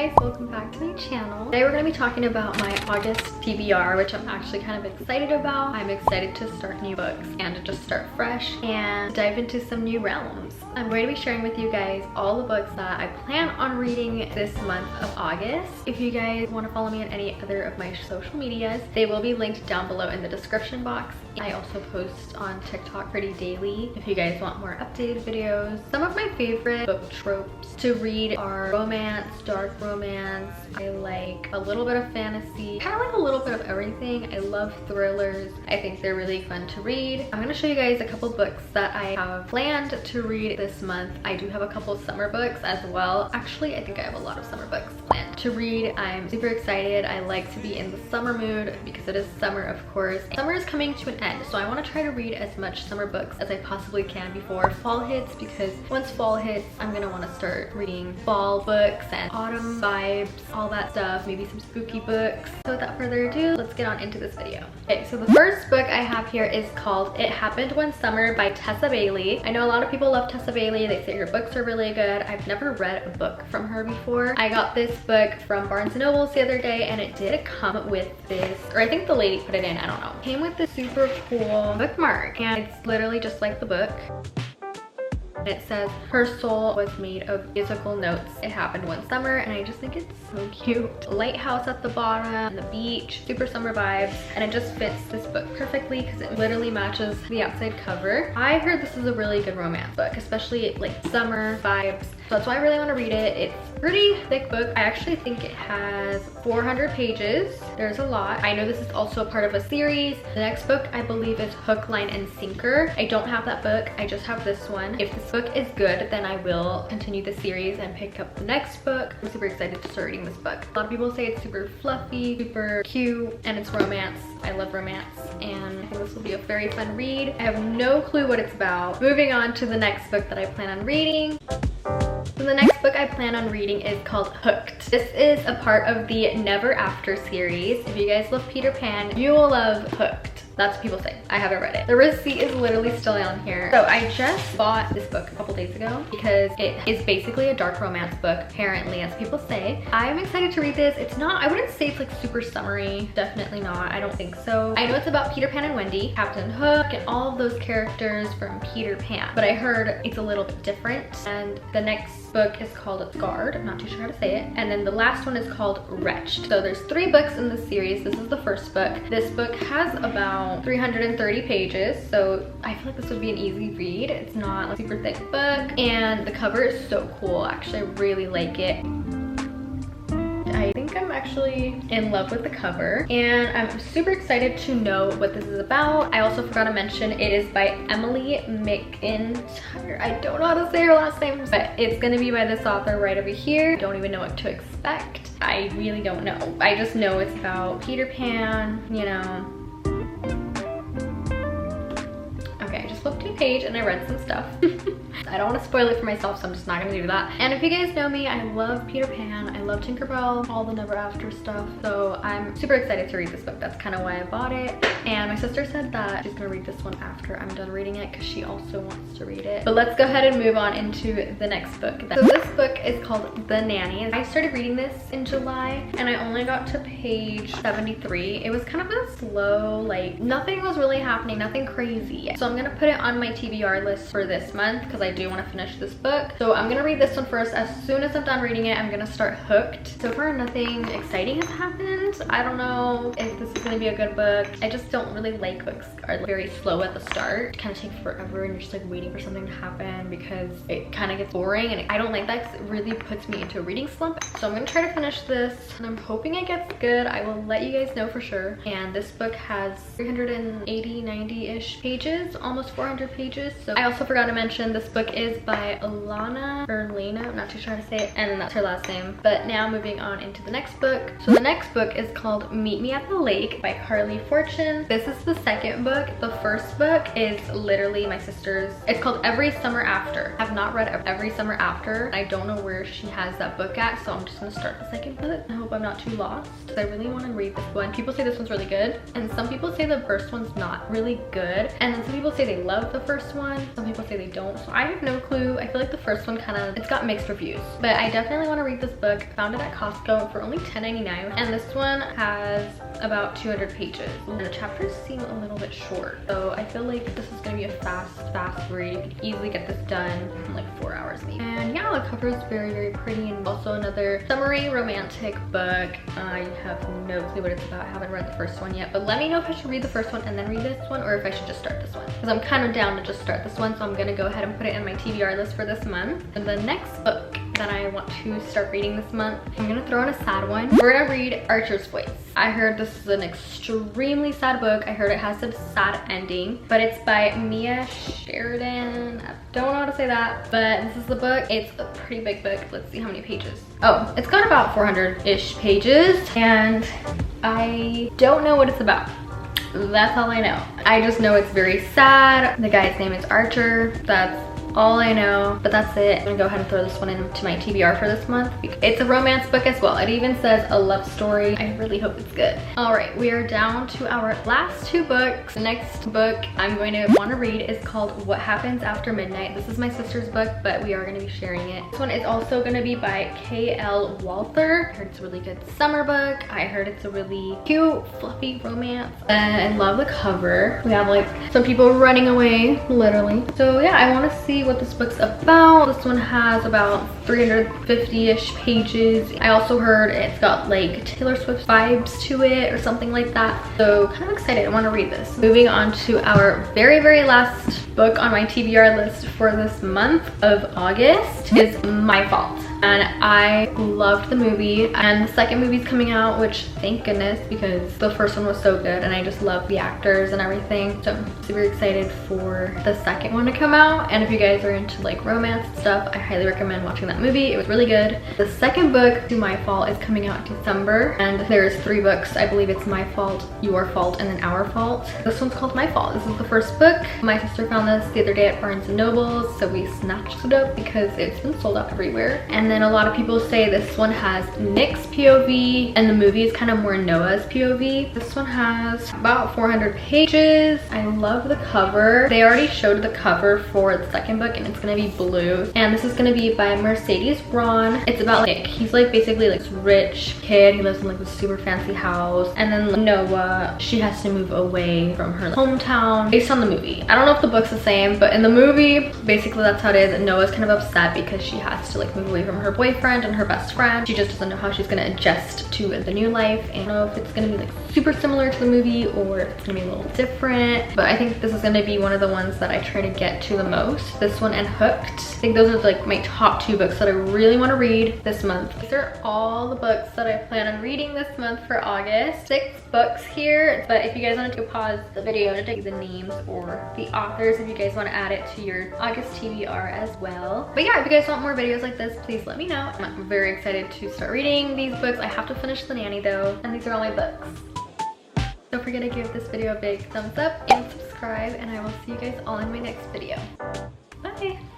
guys, welcome back to my channel. Today we're going to be talking about my August TBR, which I'm actually kind of excited about. I'm excited to start new books and to just start fresh and dive into some new realms. I'm going to be sharing with you guys all the books that I plan on reading this month of August. If you guys want to follow me on any other of my social medias, they will be linked down below in the description box. I also post on TikTok pretty daily if you guys want more updated videos. Some of my favorite book tropes to read are romance, dark romance. I like a little bit of fantasy, kind of like a little bit of everything. I love thrillers. I think they're really fun to read. I'm going to show you guys a couple books that I have planned to read this month. I do have a couple summer books as well. Actually, I think I have a lot of summer books planned to read. I'm super excited. I like to be in the summer mood because it is summer, of course. Summer is coming to an end, so I want to try to read as much summer books as I possibly can before fall hits, because once fall hits, I'm going to want to start reading fall books and autumn vibes, all that stuff, maybe some spooky books. So without further ado, let's get on into this video. Okay, so the first book I have here is called It Happened One Summer by Tessa Bailey. I know a lot of people love Tessa Bailey. They say her books are really good. I've never read a book from her before. I got this book from Barnes & Noble the other day, and it did come with this, or I think the lady put it in, I don't know. It came with this super cool bookmark, and it's literally just like the book. It says, her soul was made of musical notes. It happened one summer, and I just think it's so cute. Lighthouse at the bottom, the beach, super summer vibes, and it just fits this book perfectly because it literally matches the outside cover. I heard this is a really good romance book, especially like summer vibes. So that's why I really want to read it. It's a pretty thick book. I actually think it has 400 pages. There's a lot. I know this is also a part of a series. The next book I believe is Hook, Line, and Sinker. I don't have that book. I just have this one. If this book is good, then I will continue the series and pick up the next book. I'm super excited to start reading this book. A lot of people say it's super fluffy, super cute, and it's romance. I love romance, and I think this will be a very fun read. I have no clue what it's about. Moving on to the next book that I plan on reading. So the next book I plan on reading is called Hooked. This is a part of the Never After series. If you guys love Peter Pan, you will love Hooked. That's what people say. I haven't read it. The receipt is literally still on here. So I just bought this book a couple days ago because it is basically a dark romance book, apparently, as people say. I'm excited to read this. It's not, I wouldn't say it's like super summery. Definitely not. I don't think so. I know it's about Peter Pan and Wendy, Captain Hook, and all of those characters from Peter Pan. But I heard it's a little bit different. And the next book is called Guard. I'm not too sure how to say it. And then the last one is called Wretched. So there's 3 books in the series. This is the first book. This book has about 330 pages, so I feel like this would be an easy read. It's not a super thick book, and the cover is so cool. Actually, I really like it. I think I'm actually in love with the cover, and I'm super excited to know what this is about. I also forgot to mention it is by Emily McIntyre. I don't know how to say her last name, but it's gonna be by this author right over here. Don't even know what to expect. I really don't know. I just know it's about Peter Pan, you know. Okay, I just flipped to a page and I read some stuff. I don't want to spoil it for myself, so I'm just not gonna do that. And if you guys know me, I love Peter Pan, I love Tinkerbell, all the Never After stuff. So I'm super excited to read this book. That's kind of why I bought it. And my sister said that she's gonna read this one after I'm done reading it because she also wants to read it. But let's go ahead and move on into the next book. So this book is called The Nanny. I started reading this in July and I only got to page 73. It was kind of a slow, like nothing was really happening, nothing crazy. So I'm gonna put it on my TBR list for this month because I do want to finish this book. So I'm gonna read this one first. As soon as I'm done reading it, I'm gonna start Hooked. So far nothing exciting has happened. I don't know if this is gonna be a good book. I just don't really like books that are very slow at the start. It kind of takes forever and you're just like waiting for something to happen because it kind of gets boring, and I don't like that because it really puts me into a reading slump. So I'm gonna try to finish this and I'm hoping it gets good. I will let you guys know for sure. And this book has 380, 90-ish pages, almost 400 pages. So I also forgot to mention this book is by Alana or Lena, I'm not too sure how to say it, and then that's her last name. But now moving on into the next book. So the next book is called Meet Me at the Lake by Carly Fortune. This is the second book. The first book is literally my sister's. It's called Every Summer After. I have not read Every Summer After. I don't know where she has that book at, so I'm just gonna start the second book. I hope I'm not too lost because I really want to read this one. People say this one's really good, and some people say the first one's not really good, and then some people say they love the first one. Some people say they don't. So I have no clue. I feel like the first one it's got mixed reviews, but I definitely want to read this book. Found it at Costco for only $10.99, and this one has about 200 pages, and the chapters seem a little bit short, so I feel like this is gonna be a fast read. You can easily get this done in like 4 hours maybe. And yeah, the cover is very pretty, and also another summery romantic book. I have no clue what it's about. I haven't read the first one yet, but let me know if I should read the first one and then read this one, or if I should just start this one, because I'm kind of down to just start this one. So I'm gonna go ahead and put it in my TBR list for this month. And the next book that I want to start reading this month, I'm gonna throw in a sad one. We're gonna read Archer's Voice. I heard this is an extremely sad book. I heard it has a sad ending, but it's by Mia Sheridan. I don't know how to say that, but this is the book. It's a pretty big book. Let's see how many pages. Oh, it's got about 400-ish pages, and I don't know what it's about. That's all I know. I just know it's very sad. The guy's name is Archer. That's all I know, but that's it. I'm gonna go ahead and throw this one into my TBR for this month. It's a romance book as well. It even says a love story. I really hope it's good. All right, we are down to our last 2 books. The next book I'm going to want to read is called What Happens After Midnight. This is my sister's book, but we are going to be sharing it. This one is also going to be by K.L. Walther. I heard it's a really good summer book. I heard it's a really cute, fluffy romance. And I love the cover. We have like some people running away, literally. So yeah, I want to see what this book's about. This one has about 350-ish pages. I also heard it's got like Taylor Swift vibes to it or something like that. So kind of excited. I want to read this. Moving on to our very last book on my TBR list for this month of August is My Fault. And I loved the movie, and the second movie's coming out, which thank goodness, because the first one was so good and I just love the actors and everything. So I'm super excited for the second one to come out. And if you guys are into like romance and stuff, I highly recommend watching that movie. It was really good. The second book to My Fault is coming out in December, and there's 3 books. I believe it's My Fault, Your Fault, and then Our Fault. This one's called My Fault. This is the first book. My sister found this the other day at Barnes & Noble, so we snatched it up because it's been sold out everywhere. And then a lot of people say this one has Nick's POV and the movie is kind of more Noah's POV. This one has about 400 pages. I love the cover. They already showed the cover for the second book, and it's gonna be blue. And this is gonna be by Mercedes Braun. It's about Nick. He's like basically like this rich kid. He lives in like this super fancy house. And then Noah, she has to move away from her hometown based on the movie. I don't know if the book's the same, but in the movie, basically that's how it is. And Noah's kind of upset because she has to like move away from her boyfriend and her best friend. She just doesn't know how she's gonna adjust to the new life. And I don't know if it's gonna be like super similar to the movie or if it's gonna be a little different, but I think this is gonna be one of the ones that I try to get to the most. This one and Hooked. I think those are like my top 2 books that I really want to read this month. These are all the books that I plan on reading this month for August. 6 books here, but if you guys wanted to pause the video to take the names or the authors, if you guys want to add it to your August TBR as well. But yeah, if you guys want more videos like this, please let me know. I'm very excited to start reading these books. I have to finish The Nanny though, and these are all my books. Don't forget to give this video a big thumbs up and subscribe, and I will see you guys all in my next video. Bye!